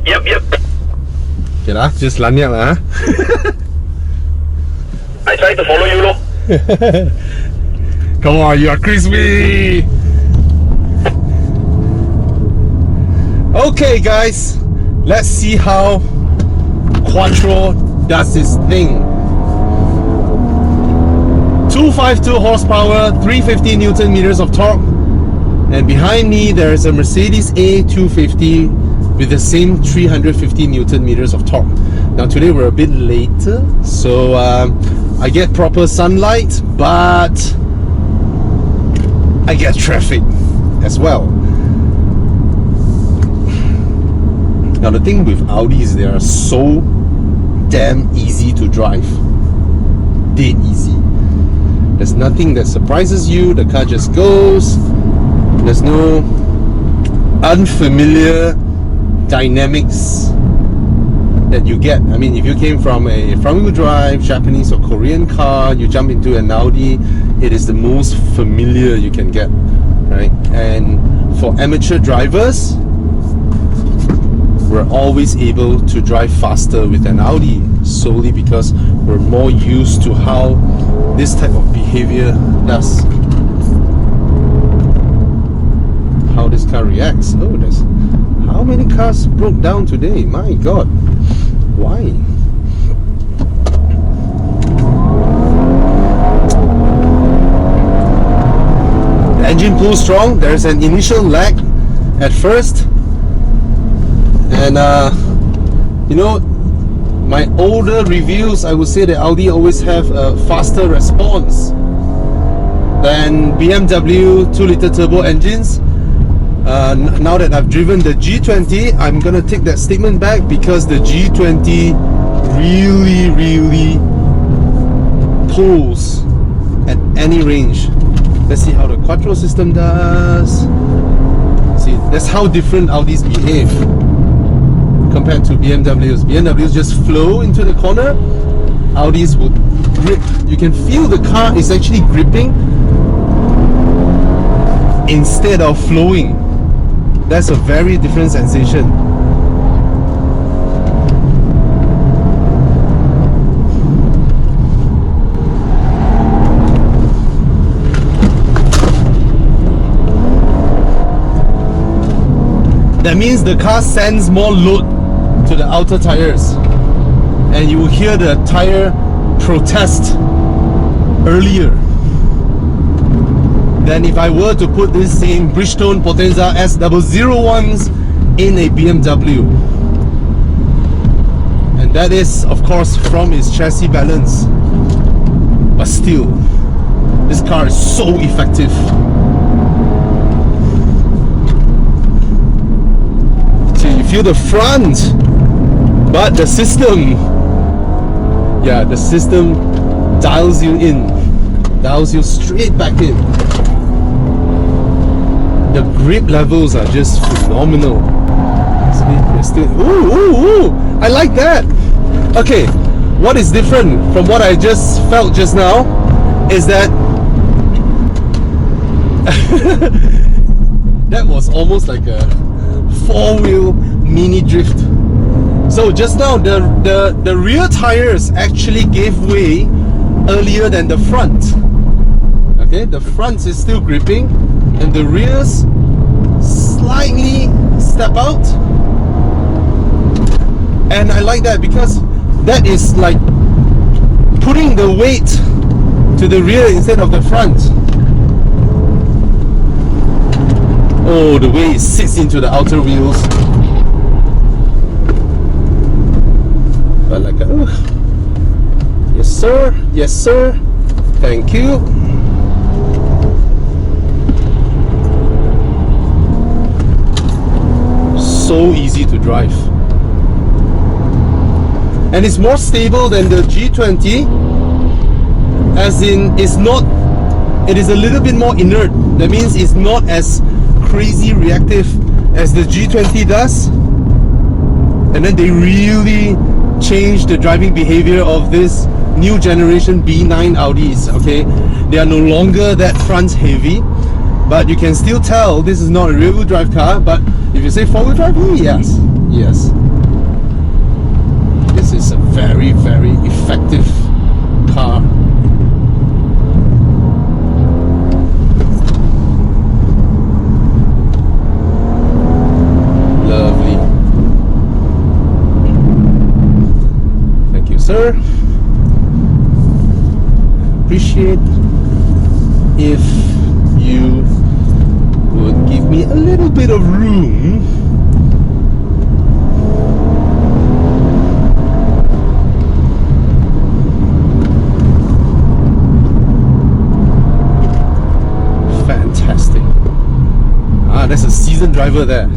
Yep. Okay lah, just lanyard lah. I try to follow you, lor. Come on, you are crispy. Okay, guys, let's see how Quattro does this thing. 252 horsepower, 350 Newton meters of torque, and behind me there is a Mercedes A250 with the same 350 Newton meters of torque. Now today we're a bit later, so I get proper sunlight, but I get traffic as well. Now the thing with Audi is they are so damn easy to drive. Dead easy. There's nothing that surprises you. The car just goes. There's no unfamiliar dynamics that you get. I mean, if you came from a front-wheel drive Japanese or Korean car, you jump into an Audi, it is the most familiar you can get, right? And for amateur drivers, we're always able to drive faster with an Audi solely because we're more used to how this type of behavior does. How this car reacts. Oh, there's how many cars broke down today? My God, why? The engine pulls strong. There's an initial lag at first, and you know, my older reviews, I would say that Audi always have a faster response than BMW 2-liter turbo engines. Now that I've driven the G20, I'm gonna take that statement back because the G20 really pulls at any range. Let's see how the Quattro system does. See, that's how different Audis behave compared to BMWs. BMWs just flow into the corner. Audis would grip. You can feel the car is actually gripping instead of flowing. That's a very different sensation. That means the car sends more load to the outer tires, and you will hear the tire protest earlier than if I were to put this same Bridgestone Potenza S001s in a BMW. And that is, of course, from its chassis balance. But still, this car is so effective. So you feel the front, but the system, the system dials you in, dials you straight back in. The grip levels are just phenomenal. Ooh, I like that. Okay, what is different from what I just felt just now is that that was almost like a four-wheel mini drift. So just now the rear tires actually gave way earlier than the front. Okay, the front is still gripping and the rears slightly step out, and I like that because that is like putting the weight to the rear instead of the front. Oh, the way it sits into the outer wheels. But like yes sir, thank you. So easy to drive, and it's more stable than the G20, as in it is a little bit more inert. That means it's not as crazy reactive as the G20 does. And then they really changed the driving behavior of this new generation B9 Audis. Okay, they are no longer that front heavy, but you can still tell this is not a rear-wheel drive car. But if you say four-wheel drive, yes. very, very effective car. Lovely. Thank you, sir. Appreciate if you would give me a little bit of room. Fantastic. There's a seasoned driver there.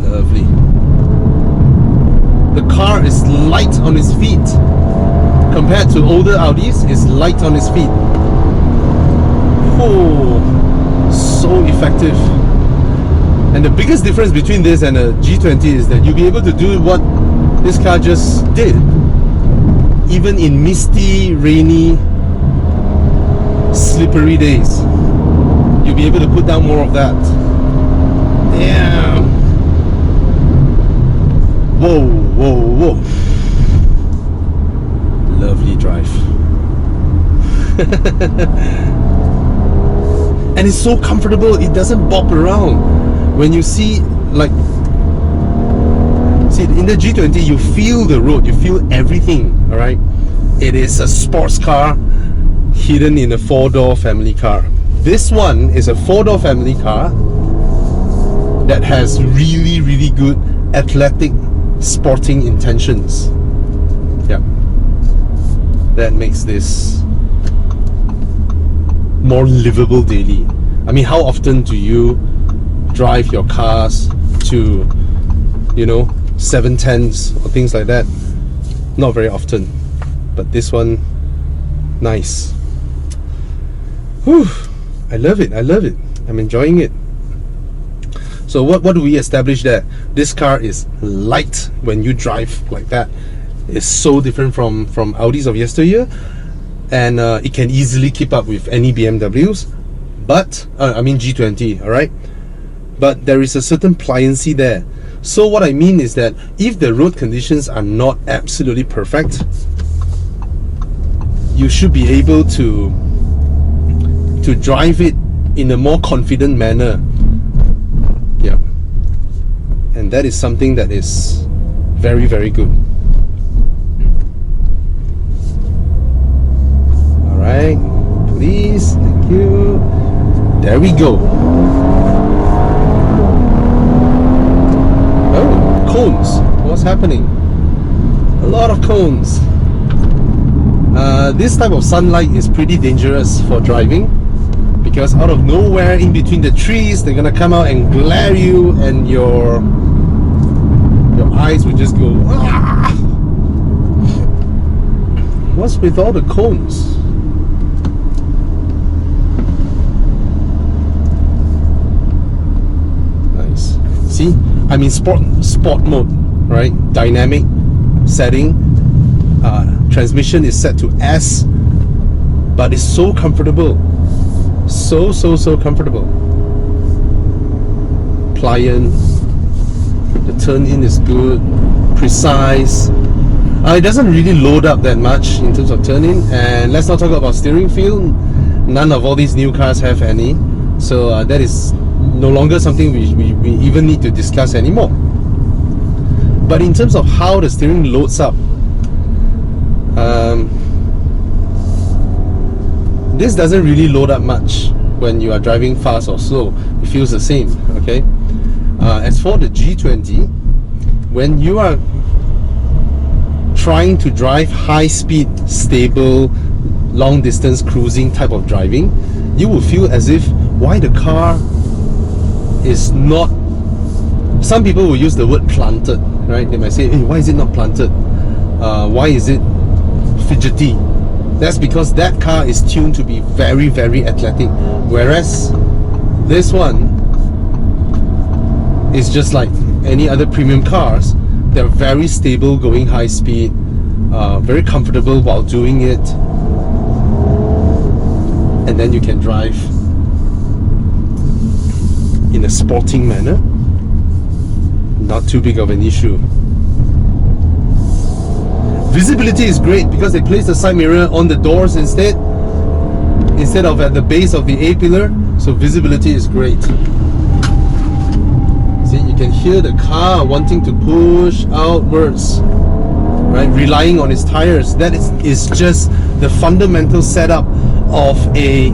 Lovely. The car is light on its feet. Compared to older Audis, it's light on its feet. Oh, so effective. And the biggest difference between this and a G20 is that you'll be able to do what this car just did. Even in misty, rainy, slippery days, you'll be able to put down more of that. Damn. Whoa, whoa, whoa. Lovely drive. And it's so comfortable, it doesn't bop around. When you see, like, in the G20, you feel the road, you feel everything, alright? It is a sports car hidden in a 4-door family car. This one is a 4-door family car that has really, really good athletic sporting intentions. Yeah. That makes this more livable daily. I mean, how often do you drive your cars to, you know, 710s or things like that? Not very often. But this one, nice. Whew, I love it, I love it. I'm enjoying it. So what do we establish there? This car is light when you drive like that. It's so different from Audis of yesteryear. And it can easily keep up with any BMWs. But, I mean G20, alright? But there is a certain pliancy there. So what I mean is that if the road conditions are not absolutely perfect, you should be able to drive it in a more confident manner. Yeah. And that is something that is very, very good. Alright, please, thank you. There we go. Oh, cones. What's happening? A lot of cones. This type of sunlight is pretty dangerous for driving, because out of nowhere, in between the trees, they're gonna come out and glare you, and your eyes will just go, ah! What's with all the cones? Nice. See, I'm in sport mode, right? Dynamic setting. Transmission is set to S, but it's so comfortable. So comfortable. Pliant. The turn in is good, precise. It doesn't really load up that much in terms of turn in. And let's not talk about steering feel. None of all these new cars have any. So that is no longer something we even need to discuss anymore. But in terms of how the steering loads up, this doesn't really load up much when you are driving fast or slow. It feels the same, okay? As for the G20, when you are trying to drive high speed, stable, long distance cruising type of driving, you will feel as if why the car is not, some people will use the word planted, right? They might say, hey, why is it not planted? Why is it fidgety? That's because that car is tuned to be very, very athletic, whereas this one is just like any other premium cars. They're very stable going high speed, very comfortable while doing it, and then you can drive in a sporting manner. Not too big of an issue. Visibility is great because they place the side mirror on the doors instead of at the base of the A-pillar, so visibility is great. See, you can hear the car wanting to push outwards, right? Relying on its tires. That is just the fundamental setup of a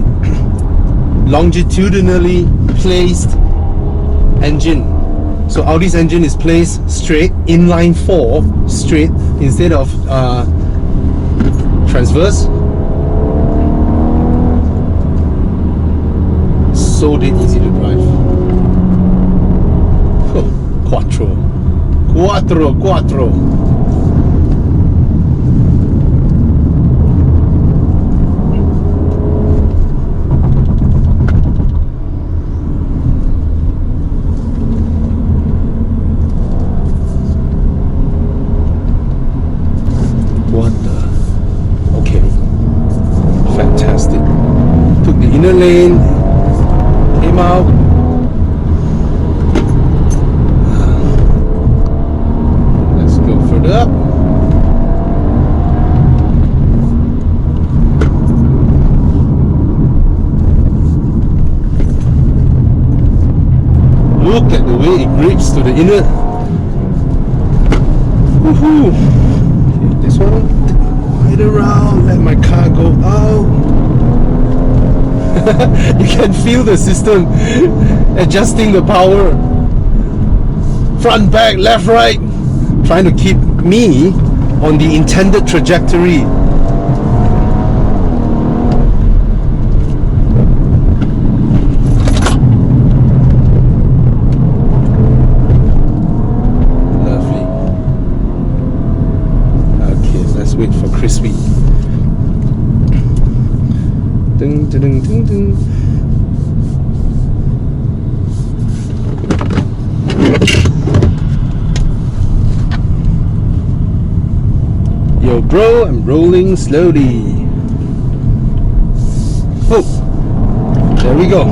longitudinally placed engine. So Audi's engine is placed straight, inline 4, straight, instead of transverse. So dead easy to drive. Oh, quattro. What the? Okay. Fantastic. Took the inner lane. Came out. Let's go further up. Look at the way it grips to the inner. Woohoo! Okay, this one, wide around, let my car go out. You can feel the system adjusting the power. Front, back, left, right, trying to keep me on the intended trajectory. Lovely. Okay, let's wait for crispy. Ding, ding, ding, ding. Yo, bro, I'm rolling slowly. Oh, there we go.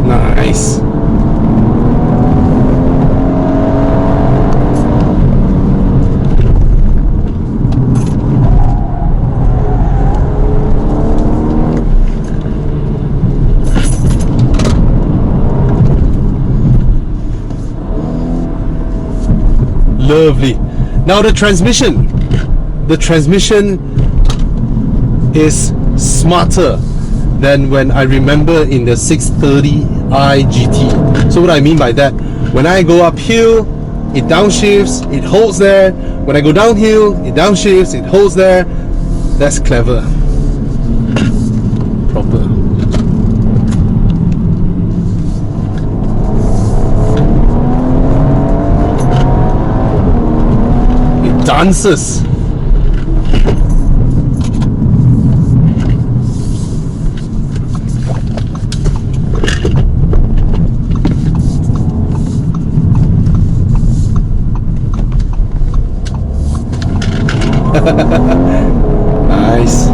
Nice. Lovely. Now the transmission. The transmission is smarter than when I remember in the 630i GT. So what I mean by that, when I go uphill, it downshifts, it holds there. When I go downhill, it downshifts, it holds there. That's clever. Proper. It dances. Nice.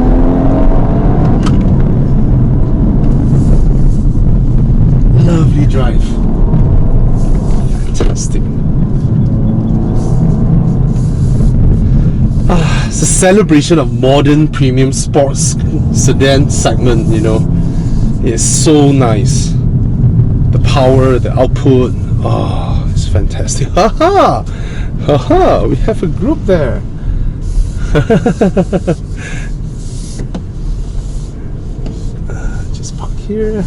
Lovely drive. Fantastic. It's a celebration of modern premium sports sedan segment, you know. It's so nice. The power, the output. Oh, it's fantastic. Haha! Haha! We have a group there. Just park here.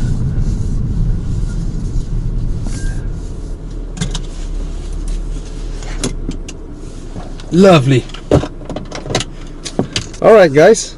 Lovely. All right, guys.